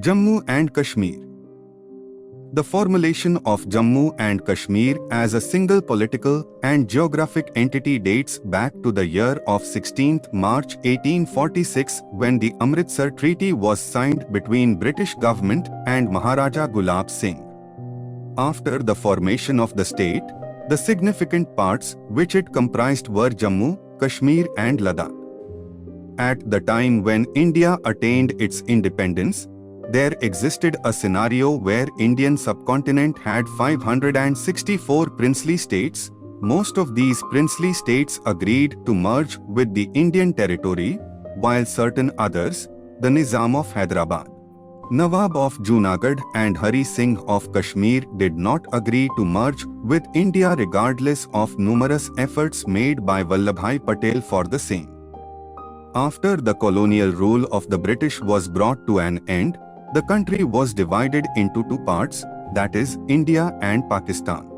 Jammu and Kashmir. The formulation of Jammu and Kashmir as a single political and geographic entity dates back to the year of 16th March 1846 when the Amritsar Treaty was signed between British government and Maharaja Gulab Singh. After the formation of the state, the significant parts which it comprised were Jammu, Kashmir and Ladakh. At the time when India attained its independence, there existed a scenario where Indian subcontinent had 564 princely states. Most of these princely states agreed to merge with the Indian territory, while certain others, the Nizam of Hyderabad, Nawab of Junagadh and Hari Singh of Kashmir did not agree to merge with India regardless of numerous efforts made by Vallabhbhai Patel for the same. After the colonial rule of the British was brought to an end, the country was divided into two parts, that is, India and Pakistan.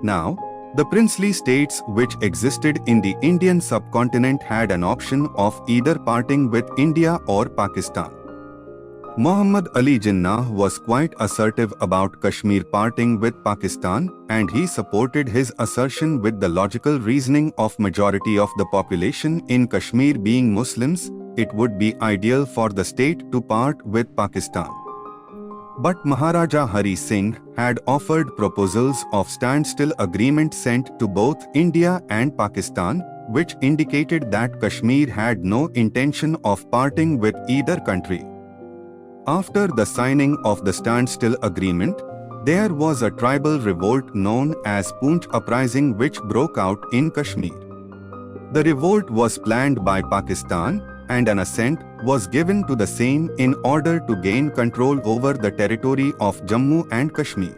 Now, the princely states which existed in the Indian subcontinent had an option of either parting with India or Pakistan. Muhammad Ali Jinnah was quite assertive about Kashmir parting with Pakistan, and he supported his assertion with the logical reasoning of majority of the population in Kashmir being Muslims. It would be ideal for the state to part with Pakistan. But Maharaja Hari Singh had offered proposals of standstill agreement sent to both India and Pakistan, which indicated that Kashmir had no intention of parting with either country. After the signing of the standstill agreement, there was a tribal revolt known as Poonch Uprising which broke out in Kashmir. The revolt was planned by Pakistan, and an assent was given to the same in order to gain control over the territory of Jammu and Kashmir.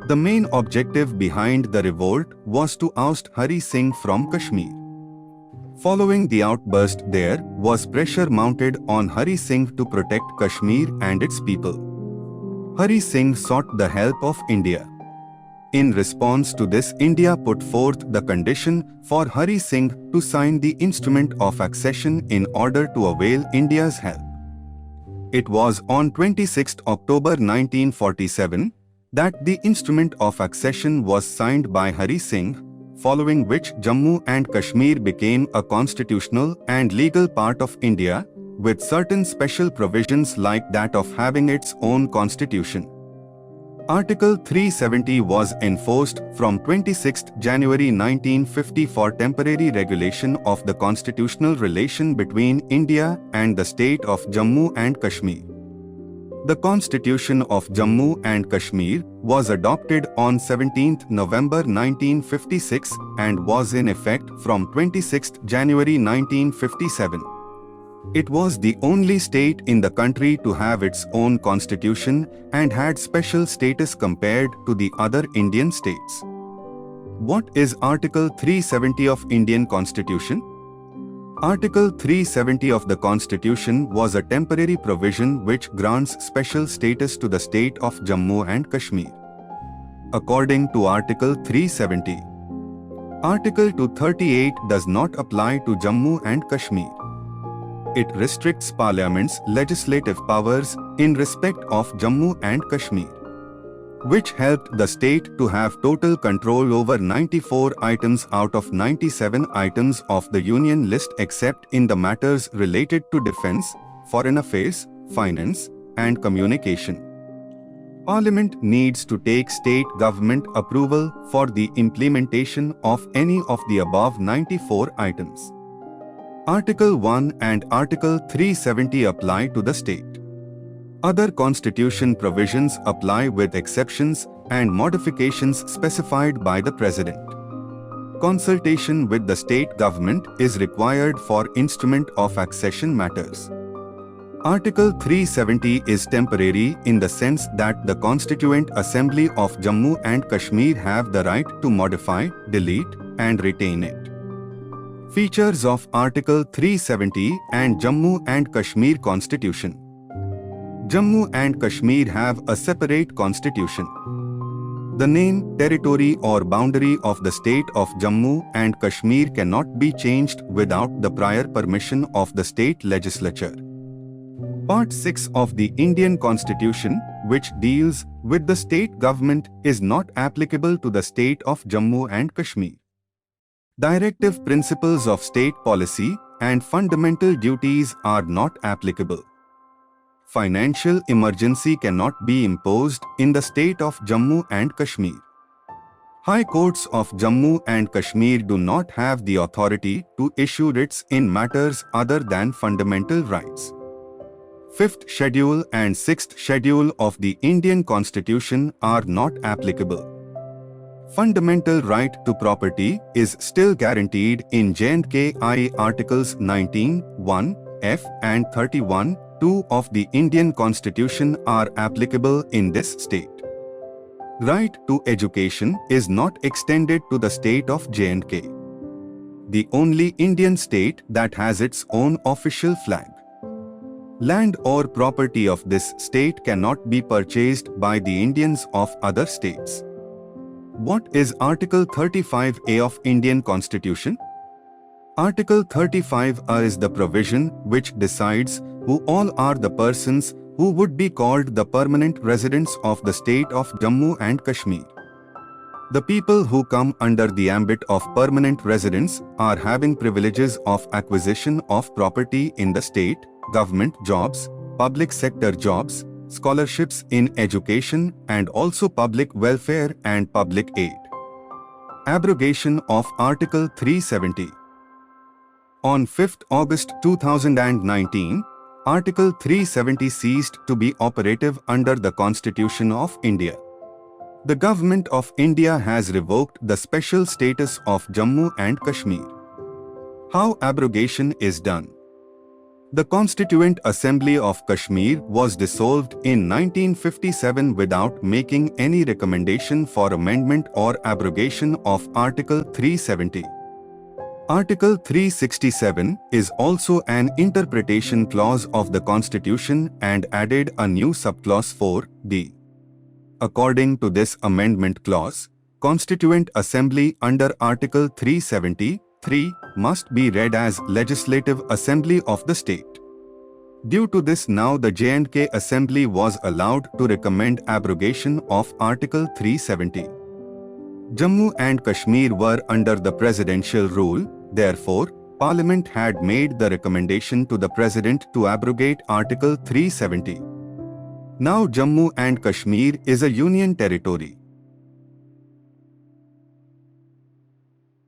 The main objective behind the revolt was to oust Hari Singh from Kashmir. Following the outburst, there was pressure mounted on Hari Singh to protect Kashmir and its people. Hari Singh sought the help of India. In response to this, India put forth the condition for Hari Singh to sign the instrument of accession in order to avail India's help. It was on 26 October 1947 that the instrument of accession was signed by Hari Singh, following which Jammu and Kashmir became a constitutional and legal part of India, with certain special provisions like that of having its own constitution. Article 370 was enforced from 26 January 1950 for temporary regulation of the constitutional relation between India and the state of Jammu and Kashmir. The Constitution of Jammu and Kashmir was adopted on 17 November 1956 and was in effect from 26 January 1957. It was the only state in the country to have its own constitution and had special status compared to the other Indian states. What is Article 370 of Indian Constitution? Article 370 of the Constitution was a temporary provision which grants special status to the state of Jammu and Kashmir. According to Article 370, Article 238 does not apply to Jammu and Kashmir. It restricts Parliament's legislative powers in respect of Jammu and Kashmir, which helped the state to have total control over 94 items out of 97 items of the Union list except in the matters related to defence, foreign affairs, finance, and communication. Parliament needs to take state government approval for the implementation of any of the above 94 items. Article 1 and Article 370 apply to the state. Other constitution provisions apply with exceptions and modifications specified by the President. Consultation with the state government is required for instrument of accession matters. Article 370 is temporary in the sense that the Constituent Assembly of Jammu and Kashmir have the right to modify, delete, and retain it. Features of Article 370 and Jammu and Kashmir Constitution. Jammu and Kashmir have a separate constitution. The name, territory or boundary of the state of Jammu and Kashmir cannot be changed without the prior permission of the state legislature. Part 6 of the Indian Constitution, which deals with the state government, is not applicable to the state of Jammu and Kashmir. Directive principles of state policy and fundamental duties are not applicable. Financial emergency cannot be imposed in the state of Jammu and Kashmir. High courts of Jammu and Kashmir do not have the authority to issue writs in matters other than fundamental rights. 5th Schedule and 6th Schedule of the Indian Constitution are not applicable. Fundamental right to property is still guaranteed in J&K IA Articles 19, 1, F and 31, 2 of the Indian Constitution are applicable in this state. Right to education is not extended to the state of J&K, the only Indian state that has its own official flag. Land or property of this state cannot be purchased by the Indians of other states. What is Article 35A of Indian Constitution? Article 35A is the provision which decides who all are the persons who would be called the permanent residents of the state of Jammu and Kashmir. The people who come under the ambit of permanent residence are having privileges of acquisition of property in the state, government jobs, public sector jobs, scholarships in education and also public welfare and public aid. Abrogation of Article 370. On 5th August 2019, Article 370 ceased to be operative under the Constitution of India. The Government of India has revoked the special status of Jammu and Kashmir. How abrogation is done? The Constituent Assembly of Kashmir was dissolved in 1957 without making any recommendation for amendment or abrogation of Article 370. Article 367 is also an interpretation clause of the Constitution and added a new subclause 4d. According to this amendment clause, Constituent Assembly under Article 373 must be read as Legislative Assembly of the state. Due to this, now the J&K Assembly was allowed to recommend abrogation of Article 370. Jammu and Kashmir were under the presidential rule, therefore, Parliament had made the recommendation to the President to abrogate Article 370. Now Jammu and Kashmir is a union territory.